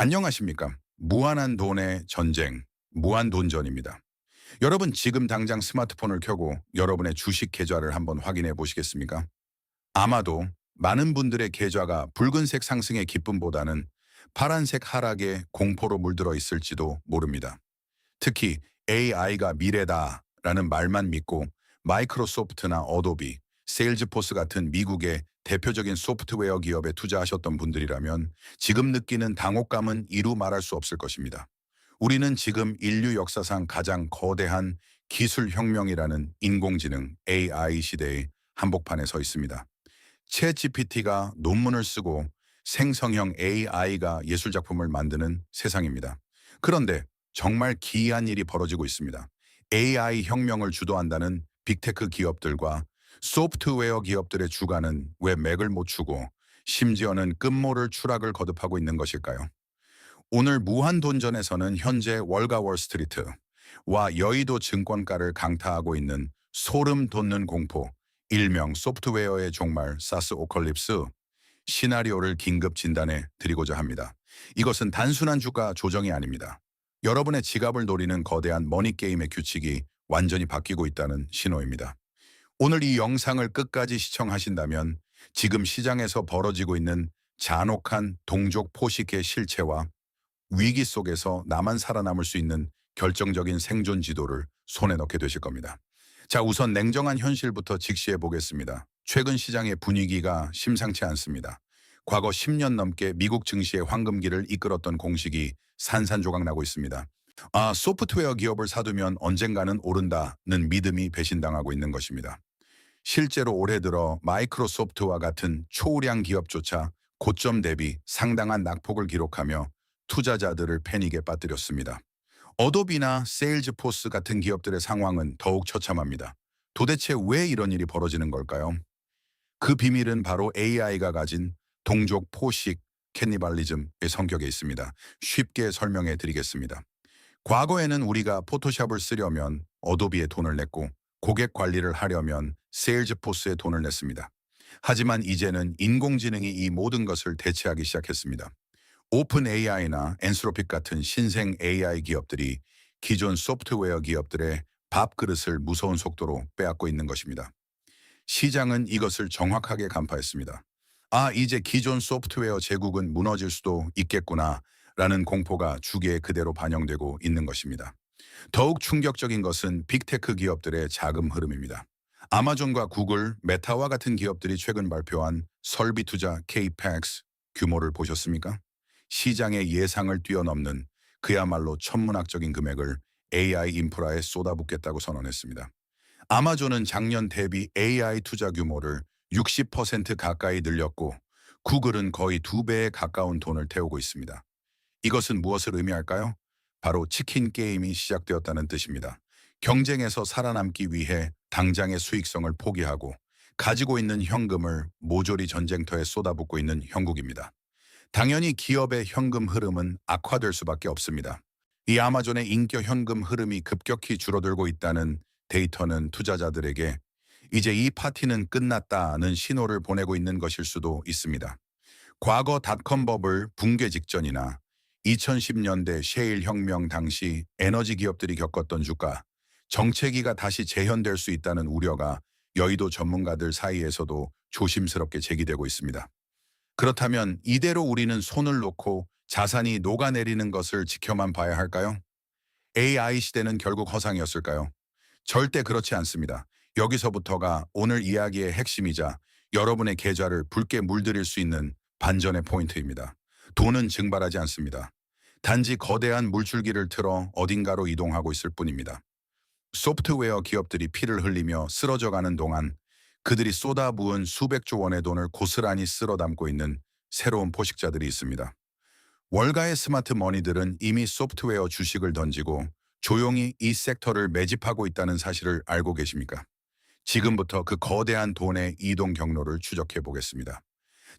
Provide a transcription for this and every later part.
안녕하십니까? 무한한 돈의 전쟁, 무한돈전입니다. 여러분 지금 당장 스마트폰을 켜고 여러분의 주식 계좌를 한번 확인해 보시겠습니까? 아마도 많은 분들의 계좌가 붉은색 상승의 기쁨보다는 파란색 하락의 공포로 물들어 있을지도 모릅니다. 특히 AI가 미래다라는 말만 믿고 마이크로소프트나 어도비, 세일즈포스 같은 미국의 대표적인 소프트웨어 기업에 투자하셨던 분들이라면 지금 느끼는 당혹감은 이루 말할 수 없을 것입니다. 우리는 지금 인류 역사상 가장 거대한 기술 혁명이라는 인공지능 AI 시대의 한복판에 서 있습니다. 챗 GPT가 논문을 쓰고 생성형 AI가 예술작품을 만드는 세상입니다. 그런데 정말 기이한 일이 벌어지고 있습니다. AI 혁명을 주도한다는 빅테크 기업들과 소프트웨어 기업들의 주가는 왜 맥을 못 추고 심지어는 끝모를 추락을 거듭하고 있는 것일까요? 오늘 무한돈전에서는 현재 월가 월스트리트와 여의도 증권가를 강타하고 있는 소름 돋는 공포, 일명 소프트웨어의 종말 사스 오컬립스 시나리오를 긴급 진단해 드리고자 합니다. 이것은 단순한 주가 조정이 아닙니다. 여러분의 지갑을 노리는 거대한 머니게임의 규칙이 완전히 바뀌고 있다는 신호입니다. 오늘 이 영상을 끝까지 시청하신다면 지금 시장에서 벌어지고 있는 잔혹한 동족 포식의 실체와 위기 속에서 나만 살아남을 수 있는 결정적인 생존 지도를 손에 넣게 되실 겁니다. 자, 우선 냉정한 현실부터 직시해 보겠습니다. 최근 시장의 분위기가 심상치 않습니다. 과거 10년 넘게 미국 증시의 황금기를 이끌었던 공식이 산산조각 나고 있습니다. 소프트웨어 기업을 사두면 언젠가는 오른다는 믿음이 배신당하고 있는 것입니다. 실제로 올해 들어 마이크로소프트와 같은 초우량 기업조차 고점 대비 상당한 낙폭을 기록하며 투자자들을 패닉에 빠뜨렸습니다. 어도비나 세일즈포스 같은 기업들의 상황은 더욱 처참합니다. 도대체 왜 이런 일이 벌어지는 걸까요? 그 비밀은 바로 AI가 가진 동족 포식 캐니발리즘의 성격에 있습니다. 쉽게 설명해 드리겠습니다. 과거에는 우리가 포토샵을 쓰려면 어도비에 돈을 냈고 고객 관리를 하려면 세일즈포스에 돈을 냈습니다. 하지만 이제는 인공지능이 이 모든 것을 대체하기 시작했습니다. 오픈 AI나 엔스로픽 같은 신생 AI 기업들이 기존 소프트웨어 기업들의 밥그릇을 무서운 속도로 빼앗고 있는 것입니다. 시장은 이것을 정확하게 간파했습니다. 이제 기존 소프트웨어 제국은 무너질 수도 있겠구나 라는 공포가 주계에 그대로 반영되고 있는 것입니다. 더욱 충격적인 것은 빅테크 기업들의 자금 흐름입니다. 아마존과 구글, 메타와 같은 기업들이 최근 발표한 설비 투자 KPEX 규모를 보셨습니까? 시장의 예상을 뛰어넘는 그야말로 천문학적인 금액을 AI 인프라에 쏟아붓겠다고 선언했습니다. 아마존은 작년 대비 AI 투자 규모를 60% 가까이 늘렸고 구글은 거의 2배에 가까운 돈을 태우고 있습니다. 이것은 무엇을 의미할까요? 바로 치킨 게임이 시작되었다는 뜻입니다. 경쟁에서 살아남기 위해 당장의 수익성을 포기하고 가지고 있는 현금을 모조리 전쟁터에 쏟아붓고 있는 형국입니다. 당연히 기업의 현금 흐름은 악화될 수밖에 없습니다. 이 아마존의 인격 현금 흐름이 급격히 줄어들고 있다는 데이터는 투자자들에게 이제 이 파티는 끝났다는 신호를 보내고 있는 것일 수도 있습니다. 과거 닷컴 버블 붕괴 직전이나 2010년대 셰일 혁명 당시 에너지 기업들이 겪었던 주가, 정체기가 다시 재현될 수 있다는 우려가 여의도 전문가들 사이에서도 조심스럽게 제기되고 있습니다. 그렇다면 이대로 우리는 손을 놓고 자산이 녹아내리는 것을 지켜만 봐야 할까요? AI 시대는 결국 허상이었을까요? 절대 그렇지 않습니다. 여기서부터가 오늘 이야기의 핵심이자 여러분의 계좌를 붉게 물들일 수 있는 반전의 포인트입니다. 돈은 증발하지 않습니다. 단지 거대한 물줄기를 틀어 어딘가로 이동하고 있을 뿐입니다. 소프트웨어 기업들이 피를 흘리며 쓰러져가는 동안 그들이 쏟아부은 수백조 원의 돈을 고스란히 쓸어 담고 있는 새로운 포식자들이 있습니다. 월가의 스마트 머니들은 이미 소프트웨어 주식을 던지고 조용히 이 섹터를 매집하고 있다는 사실을 알고 계십니까? 지금부터 그 거대한 돈의 이동 경로를 추적해 보겠습니다.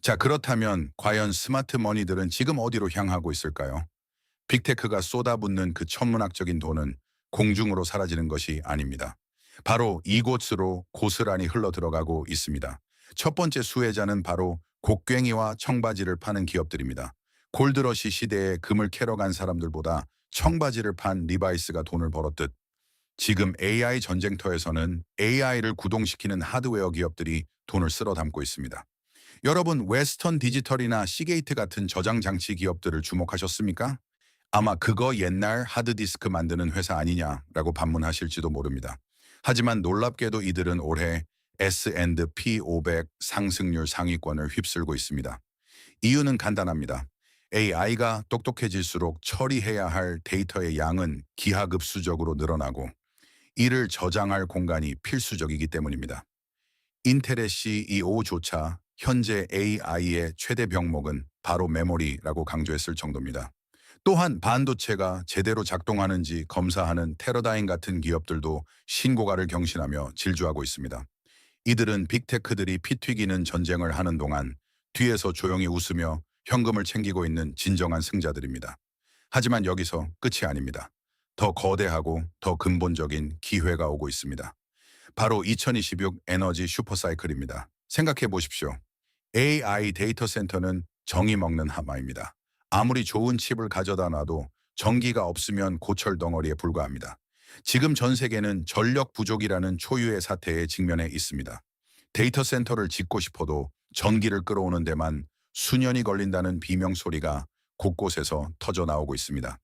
자, 그렇다면 과연 스마트 머니들은 지금 어디로 향하고 있을까요? 빅테크가 쏟아붓는 그 천문학적인 돈은 공중으로 사라지는 것이 아닙니다. 바로 이곳으로 고스란히 흘러 들어가고 있습니다. 첫 번째 수혜자는 바로 곡괭이와 청바지를 파는 기업들입니다. 골드러시 시대에 금을 캐러 간 사람들보다 청바지를 판 리바이스가 돈을 벌었듯 지금 AI 전쟁터에서는 AI를 구동시키는 하드웨어 기업들이 돈을 쓸어 담고 있습니다. 여러분, 웨스턴 디지털이나 시게이트 같은 저장 장치 기업들을 주목하셨습니까? 아마 그거 옛날 하드디스크 만드는 회사 아니냐라고 반문하실지도 모릅니다. 하지만 놀랍게도 이들은 올해 S&P 500 상승률 상위권을 휩쓸고 있습니다. 이유는 간단합니다. AI가 똑똑해질수록 처리해야 할 데이터의 양은 기하급수적으로 늘어나고 이를 저장할 공간이 필수적이기 때문입니다. 인텔의 CEO조차 현재 AI의 최대 병목은 바로 메모리라고 강조했을 정도입니다. 또한 반도체가 제대로 작동하는지 검사하는 테러다임 같은 기업들도 신고가를 경신하며 질주하고 있습니다. 이들은 빅테크들이 피 튀기는 전쟁을 하는 동안 뒤에서 조용히 웃으며 현금을 챙기고 있는 진정한 승자들입니다. 하지만 여기서 끝이 아닙니다. 더 거대하고 더 근본적인 기회가 오고 있습니다. 바로 2026 에너지 슈퍼사이클입니다. 생각해 보십시오. AI 데이터 센터는 정이 먹는 하마입니다. 아무리 좋은 칩을 가져다 놔도 전기가 없으면 고철 덩어리에 불과합니다. 지금 전 세계는 전력 부족이라는 초유의 사태에 직면해 있습니다. 데이터 센터를 짓고 싶어도 전기를 끌어오는 데만 수년이 걸린다는 비명소리가 곳곳에서 터져 나오고 있습니다.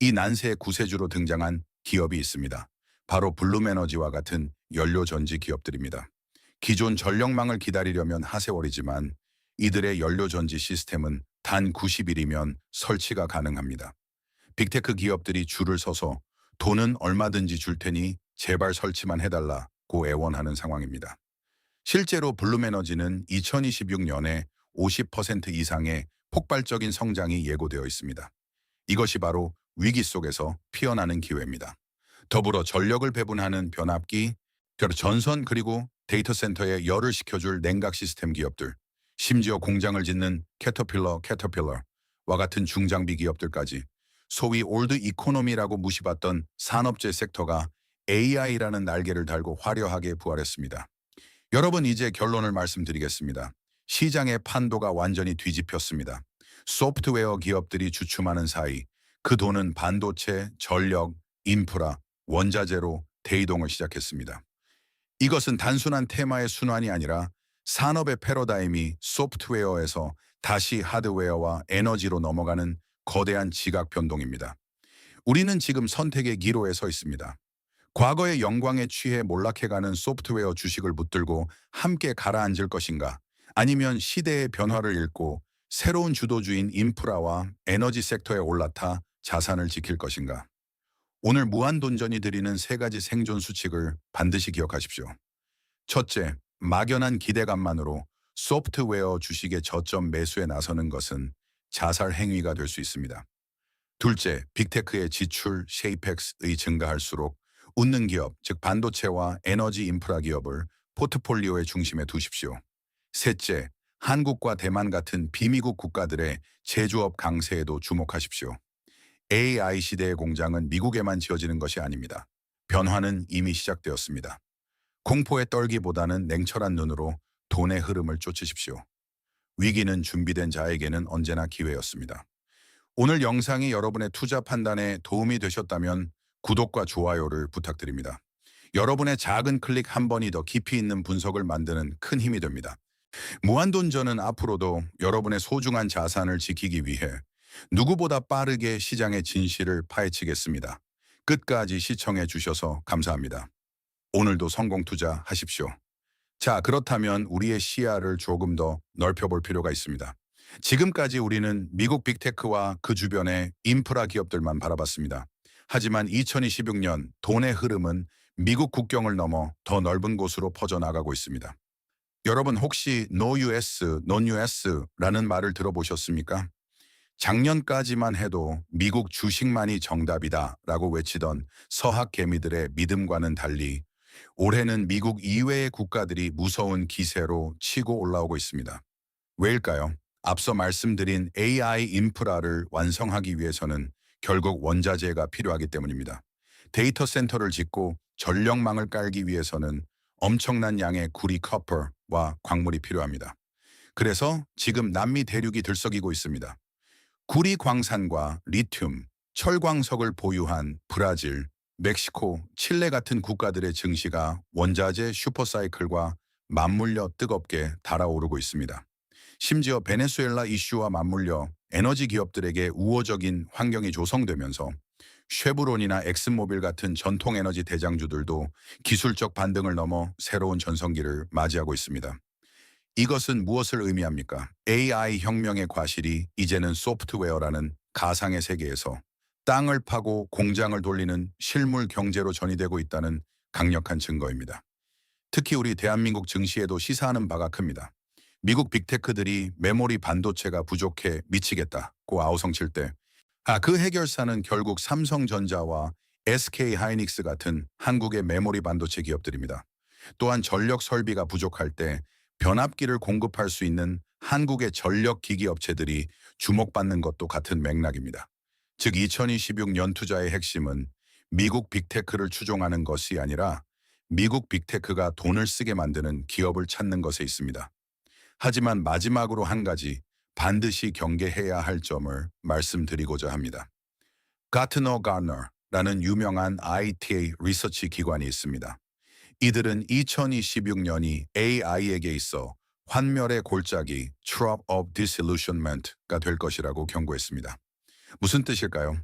이 난세의 구세주로 등장한 기업이 있습니다. 바로 블룸에너지와 같은 연료전지 기업들입니다. 기존 전력망을 기다리려면 하세월이지만 이들의 연료전지 시스템은 단 90일이면 설치가 가능합니다. 빅테크 기업들이 줄을 서서 돈은 얼마든지 줄 테니 제발 설치만 해달라고 애원하는 상황입니다. 실제로 블룸에너지는 2026년에 50% 이상의 폭발적인 성장이 예고되어 있습니다. 이것이 바로 위기 속에서 피어나는 기회입니다. 더불어 전력을 배분하는 변압기, 전선 그리고 데이터 센터에 열을 식혀줄 냉각 시스템 기업들, 심지어 공장을 짓는 캐터필러와 같은 중장비 기업들까지 소위 올드 이코노미라고 무시받던 산업재 섹터가 AI라는 날개를 달고 화려하게 부활했습니다. 여러분, 이제 결론을 말씀드리겠습니다. 시장의 판도가 완전히 뒤집혔습니다. 소프트웨어 기업들이 주춤하는 사이 그 돈은 반도체, 전력, 인프라, 원자재로 대이동을 시작했습니다. 이것은 단순한 테마의 순환이 아니라 산업의 패러다임이 소프트웨어에서 다시 하드웨어와 에너지로 넘어가는 거대한 지각 변동입니다. 우리는 지금 선택의 기로에 서 있습니다. 과거의 영광에 취해 몰락해가는 소프트웨어 주식을 붙들고 함께 가라앉을 것인가? 아니면 시대의 변화를 읽고 새로운 주도주인 인프라와 에너지 섹터에 올라타 자산을 지킬 것인가? 오늘 무한돈전이 드리는 세 가지 생존 수칙을 반드시 기억하십시오. 첫째, 막연한 기대감만으로 소프트웨어 주식의 저점 매수에 나서는 것은 자살 행위가 될 수 있습니다. 둘째, 빅테크의 지출 쉐이펙스의 증가할수록 웃는 기업, 즉 반도체와 에너지 인프라 기업을 포트폴리오의 중심에 두십시오. 셋째, 한국과 대만 같은 비미국 국가들의 제조업 강세에도 주목하십시오. AI 시대의 공장은 미국에만 지어지는 것이 아닙니다. 변화는 이미 시작되었습니다. 공포에 떨기보다는 냉철한 눈으로 돈의 흐름을 쫓으십시오. 위기는 준비된 자에게는 언제나 기회였습니다. 오늘 영상이 여러분의 투자 판단에 도움이 되셨다면 구독과 좋아요를 부탁드립니다. 여러분의 작은 클릭 한 번이 더 깊이 있는 분석을 만드는 큰 힘이 됩니다. 무한돈전은 앞으로도 여러분의 소중한 자산을 지키기 위해 누구보다 빠르게 시장의 진실을 파헤치겠습니다. 끝까지 시청해 주셔서 감사합니다. 오늘도 성공 투자하십시오. 자, 그렇다면 우리의 시야를 조금 더 넓혀볼 필요가 있습니다. 지금까지 우리는 미국 빅테크와 그 주변의 인프라 기업들만 바라봤습니다. 하지만 2026년 돈의 흐름은 미국 국경을 넘어 더 넓은 곳으로 퍼져나가고 있습니다. 여러분, 혹시 No US, Non US라는 말을 들어보셨습니까? 작년까지만 해도 미국 주식만이 정답이다라고 외치던 서학 개미들의 믿음과는 달리 올해는 미국 이외의 국가들이 무서운 기세로 치고 올라오고 있습니다. 왜일까요? 앞서 말씀드린 AI 인프라를 완성하기 위해서는 결국 원자재가 필요하기 때문입니다. 데이터 센터를 짓고 전력망을 깔기 위해서는 엄청난 양의 구리 커퍼와 광물이 필요합니다. 그래서 지금 남미 대륙이 들썩이고 있습니다. 구리 광산과 리튬, 철광석을 보유한 브라질, 멕시코, 칠레 같은 국가들의 증시가 원자재 슈퍼사이클과 맞물려 뜨겁게 달아오르고 있습니다. 심지어 베네수엘라 이슈와 맞물려 에너지 기업들에게 우호적인 환경이 조성되면서 쉐브론이나 엑슨모빌 같은 전통 에너지 대장주들도 기술적 반등을 넘어 새로운 전성기를 맞이하고 있습니다. 이것은 무엇을 의미합니까? AI 혁명의 과실이 이제는 소프트웨어라는 가상의 세계에서 땅을 파고 공장을 돌리는 실물 경제로 전이되고 있다는 강력한 증거입니다. 특히 우리 대한민국 증시에도 시사하는 바가 큽니다. 미국 빅테크들이 메모리 반도체가 부족해 미치겠다고 아우성칠 때, 그 해결사는 결국 삼성전자와 SK 하이닉스 같은 한국의 메모리 반도체 기업들입니다. 또한 전력 설비가 부족할 때 변압기를 공급할 수 있는 한국의 전력기기 업체들이 주목받는 것도 같은 맥락입니다. 즉 2026년 투자의 핵심은 미국 빅테크를 추종하는 것이 아니라 미국 빅테크가 돈을 쓰게 만드는 기업을 찾는 것에 있습니다. 하지만 마지막으로 한 가지 반드시 경계해야 할 점을 말씀드리고자 합니다. 가트너 가너라는 유명한 ITA 리서치 기관이 있습니다. 이들은 2026년이 AI에게 있어 환멸의 골짜기 Trough of Disillusionment가 될 것이라고 경고했습니다. 무슨 뜻일까요?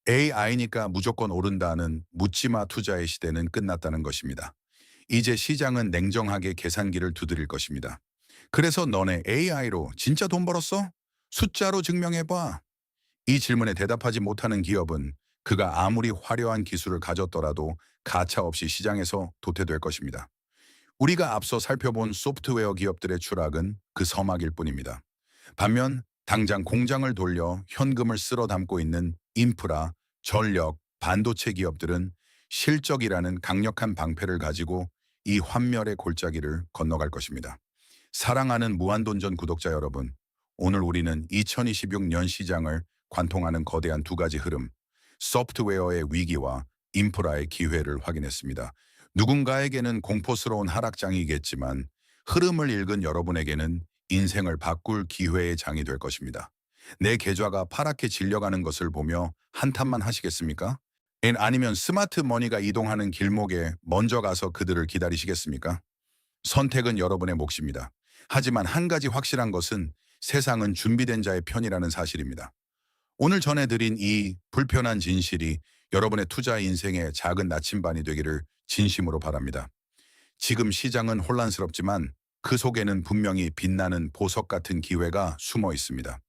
AI니까 무조건 오른다는 묻지마 투자의 시대는 끝났다는 것입니다. 이제 시장은 냉정하게 계산기를 두드릴 것입니다. 그래서 너네 AI로 진짜 돈 벌었어? 숫자로 증명해봐. 이 질문에 대답하지 못하는 기업은 그가 아무리 화려한 기술을 가졌더라도 가차없이 시장에서 도태될 것입니다. 우리가 앞서 살펴본 소프트웨어 기업들의 추락은 그 서막일 뿐입니다. 반면 당장 공장을 돌려 현금을 쓸어 담고 있는 인프라, 전력, 반도체 기업들은 실적이라는 강력한 방패를 가지고 이 환멸의 골짜기를 건너갈 것입니다. 사랑하는 무한도전 구독자 여러분, 오늘 우리는 2026년 시장을 관통하는 거대한 두 가지 흐름, 소프트웨어의 위기와 인프라의 기회를 확인했습니다. 누군가에게는 공포스러운 하락장이겠지만 흐름을 읽은 여러분에게는 인생을 바꿀 기회의 장이 될 것입니다. 내 계좌가 파랗게 질려가는 것을 보며 한탄만 하시겠습니까? 아니면 스마트 머니가 이동하는 길목에 먼저 가서 그들을 기다리시겠습니까? 선택은 여러분의 몫입니다. 하지만 한 가지 확실한 것은 세상은 준비된 자의 편이라는 사실입니다. 오늘 전해드린 이 불편한 진실이 여러분의 투자 인생의 작은 나침반이 되기를 진심으로 바랍니다. 지금 시장은 혼란스럽지만 그 속에는 분명히 빛나는 보석 같은 기회가 숨어 있습니다.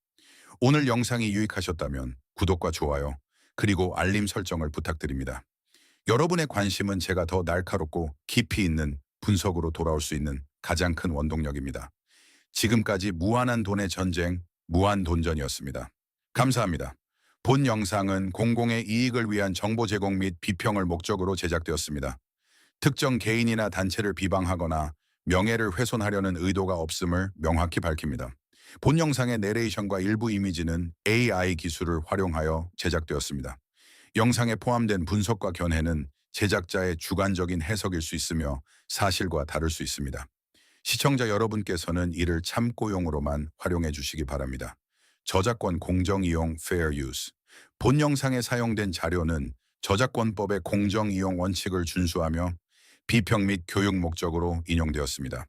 오늘 영상이 유익하셨다면 구독과 좋아요, 그리고 알림 설정을 부탁드립니다. 여러분의 관심은 제가 더 날카롭고 깊이 있는 분석으로 돌아올 수 있는 가장 큰 원동력입니다. 지금까지 무한한 돈의 전쟁, 무한돈전이었습니다. 감사합니다. 본 영상은 공공의 이익을 위한 정보 제공 및 비평을 목적으로 제작되었습니다. 특정 개인이나 단체를 비방하거나 명예를 훼손하려는 의도가 없음을 명확히 밝힙니다. 본 영상의 내레이션과 일부 이미지는 AI 기술을 활용하여 제작되었습니다. 영상에 포함된 분석과 견해는 제작자의 주관적인 해석일 수 있으며 사실과 다를 수 있습니다. 시청자 여러분께서는 이를 참고용으로만 활용해 주시기 바랍니다. 저작권 공정이용 Fair Use. 본 영상에 사용된 자료는 저작권법의 공정이용 원칙을 준수하며 비평 및 교육 목적으로 인용되었습니다.